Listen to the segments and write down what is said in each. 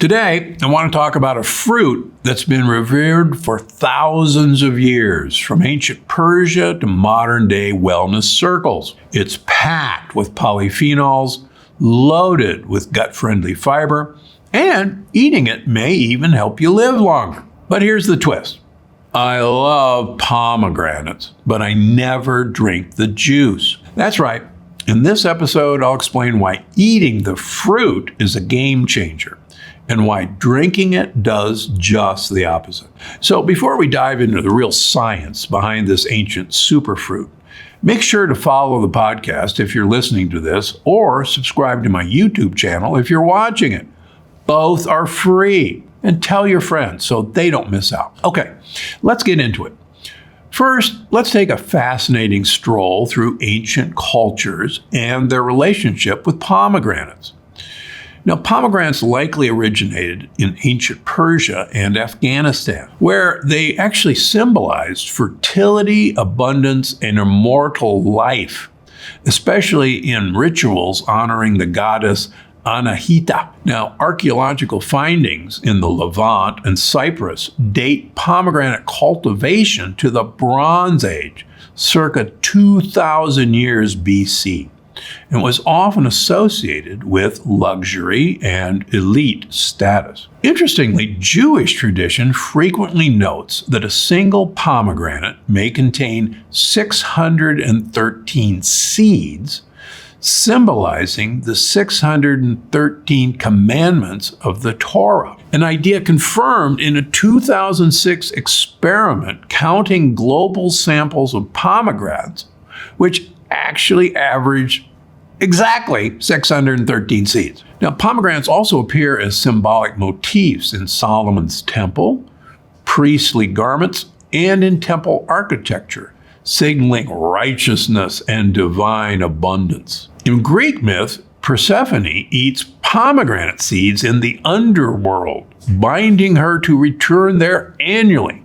Today, I want to talk about a fruit that's been revered for thousands of years, from ancient Persia to modern-day wellness circles. It's packed with polyphenols, loaded with gut-friendly fiber, and eating it may even help you live longer. But here's the twist. I love pomegranates, but I never drink the juice. That's right. In this episode, I'll explain why eating the fruit is a game changer, and why drinking it does just the opposite. So before we dive into the real science behind this ancient superfruit, make sure to follow the podcast if you're listening to this, or subscribe to my YouTube channel if you're watching it. Both are free, and tell your friends so they don't miss out. Okay, let's get into it. First, let's take a fascinating stroll through ancient cultures and their relationship with pomegranates. Now, pomegranates likely originated in ancient Persia and Afghanistan, where they actually symbolized fertility, abundance, and immortal life, especially in rituals honoring the goddess Anahita. Now, archaeological findings in the Levant and Cyprus date pomegranate cultivation to the Bronze Age, circa 2,000 years BC. And was often associated with luxury and elite status. Interestingly, Jewish tradition frequently notes that a single pomegranate may contain 613 seeds, symbolizing the 613 commandments of the Torah. An idea confirmed in a 2006 experiment counting global samples of pomegranates, which actually averaged exactly 613 seeds. Now, pomegranates also appear as symbolic motifs in Solomon's temple, priestly garments, and in temple architecture, signaling righteousness and divine abundance. In Greek myth, Persephone eats pomegranate seeds in the underworld, binding her to return there annually,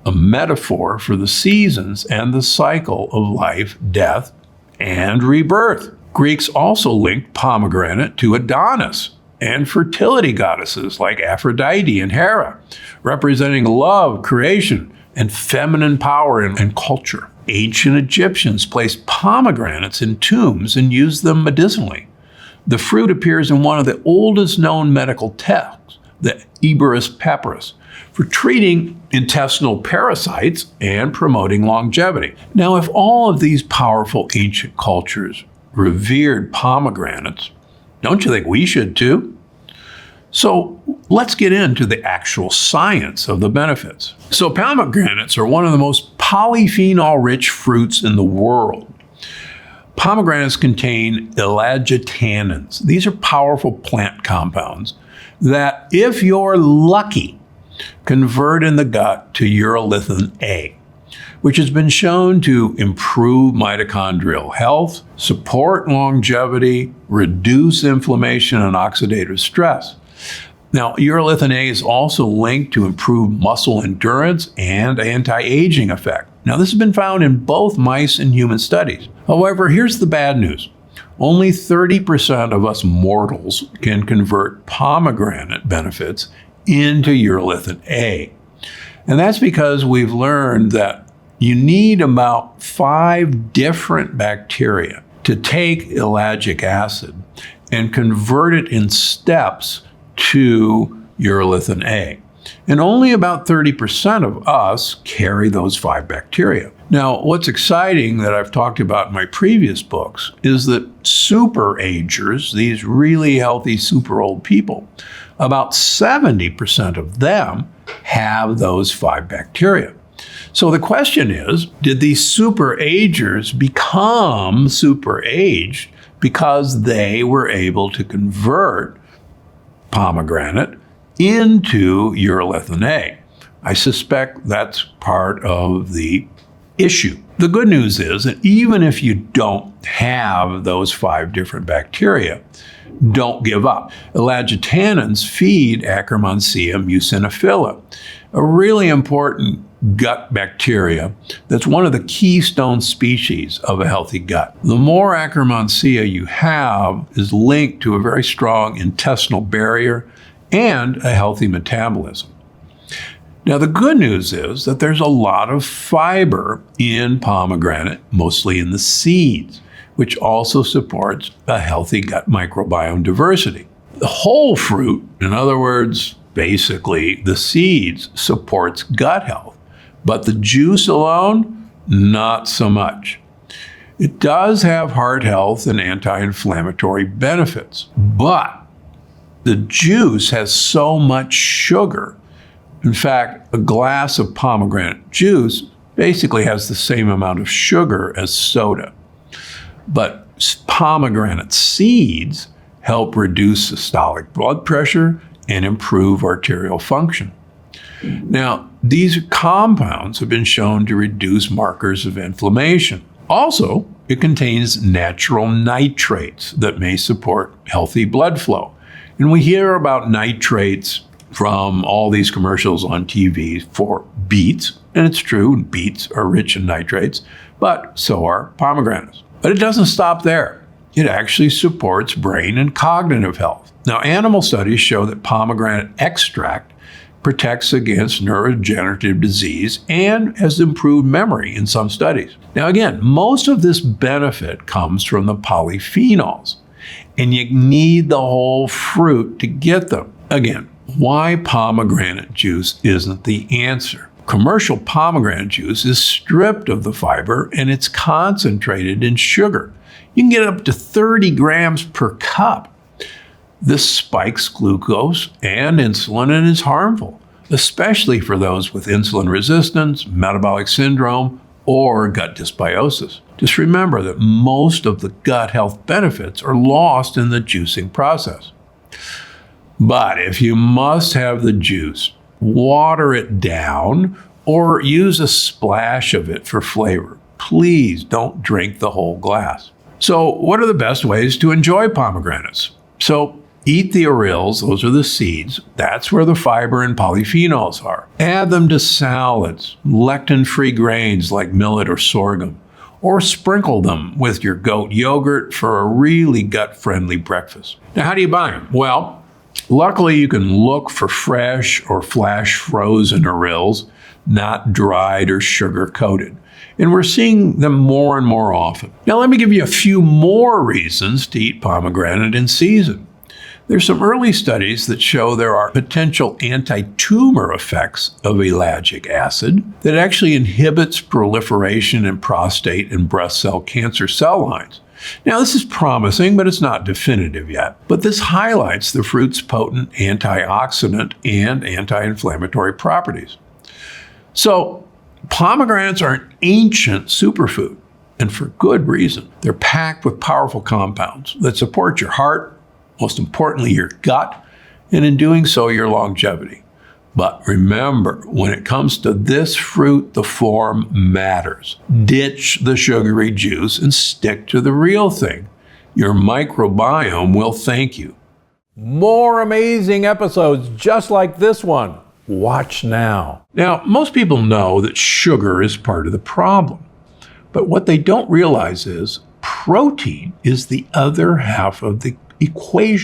a metaphor for the seasons and the cycle of life, death, and rebirth. Greeks also linked pomegranate to Adonis and fertility goddesses like Aphrodite and Hera, representing love, creation, and feminine power and culture. Ancient Egyptians placed pomegranates in tombs and used them medicinally. The fruit appears in one of the oldest known medical texts, the Ebers Papyrus, for treating intestinal parasites and promoting longevity. Now, if all of these powerful ancient cultures revered pomegranates, don't you think we should too? So let's get into the actual science of the benefits. So pomegranates are one of the most polyphenol-rich fruits in the world. Pomegranates contain elagitannins. These are powerful plant compounds that, if you're lucky, convert in the gut to urolithin A, which has been shown to improve mitochondrial health, support longevity, reduce inflammation and oxidative stress. Now, urolithin A is also linked to improved muscle endurance and anti-aging effect. Now, this has been found in both mice and human studies. However, here's the bad news. Only 30% of us mortals can convert pomegranate benefits into urolithin A. And that's because we've learned that you need about 5 different bacteria to take ellagic acid and convert it in steps to urolithin A. And only about 30% of us carry those 5 bacteria. Now, what's exciting that I've talked about in my previous books is that super agers, these really healthy super old people, about 70% of them have those 5 bacteria. So the question is, did these super agers become super aged because they were able to convert pomegranate into urolithin A? I suspect that's part of the issue. The good news is that even if you don't have those 5 different bacteria, don't give up. Elagitannins feed Akkermansia muciniphila, a really important gut bacteria that's one of the keystone species of a healthy gut. The more Akkermansia you have is linked to a very strong intestinal barrier and a healthy metabolism. Now, the good news is that there's a lot of fiber in pomegranate, mostly in the seeds, which also supports a healthy gut microbiome diversity. The whole fruit, in other words, basically the seeds, supports gut health, but the juice alone, not so much. It does have heart health and anti-inflammatory benefits, but the juice has so much sugar. In fact, a glass of pomegranate juice basically has the same amount of sugar as soda. But pomegranate seeds help reduce systolic blood pressure and improve arterial function. Now, these compounds have been shown to reduce markers of inflammation. Also, it contains natural nitrates that may support healthy blood flow. And we hear about nitrates from all these commercials on TV for beets, and it's true, beets are rich in nitrates, but so are pomegranates. But it doesn't stop there. It actually supports brain and cognitive health. Now, animal studies show that pomegranate extract protects against neurodegenerative disease and has improved memory in some studies. Now, again, most of this benefit comes from the polyphenols, and you need the whole fruit to get them. Again, why pomegranate juice isn't the answer. Commercial pomegranate juice is stripped of the fiber and it's concentrated in sugar. You can get up to 30 grams per cup. This spikes glucose and insulin and is harmful, especially for those with insulin resistance, metabolic syndrome, or gut dysbiosis. Just remember that most of the gut health benefits are lost in the juicing process. But if you must have the juice, water it down or use a splash of it for flavor. Please don't drink the whole glass. So what are the best ways to enjoy pomegranates? So eat the Arils, those are the seeds. That's where the fiber and polyphenols are. Add them to salads, lectin-free grains like millet or sorghum, or sprinkle them with your goat yogurt for a really gut-friendly breakfast. Now, how do you buy them? Well, luckily, you can look for fresh or flash frozen Arils, not dried or sugar-coated. And we're seeing them more and more often. Now, let me give you a few more reasons to eat pomegranate in season. There's some early studies that show there are potential anti-tumor effects of ellagic acid that actually inhibits proliferation in prostate and breast cell cancer cell lines. Now, this is promising, but it's not definitive yet. But this highlights the fruit's potent antioxidant and anti-inflammatory properties. So, pomegranates are an ancient superfood, and for good reason. They're packed with powerful compounds that support your heart, most importantly, your gut, and in doing so, your longevity. But remember, when it comes to this fruit, the form matters. Ditch the sugary juice and stick to the real thing. Your microbiome will thank you. More amazing episodes just like this one. Watch now. Now, most people know that sugar is part of the problem. But what they don't realize is protein is the other half of the equation.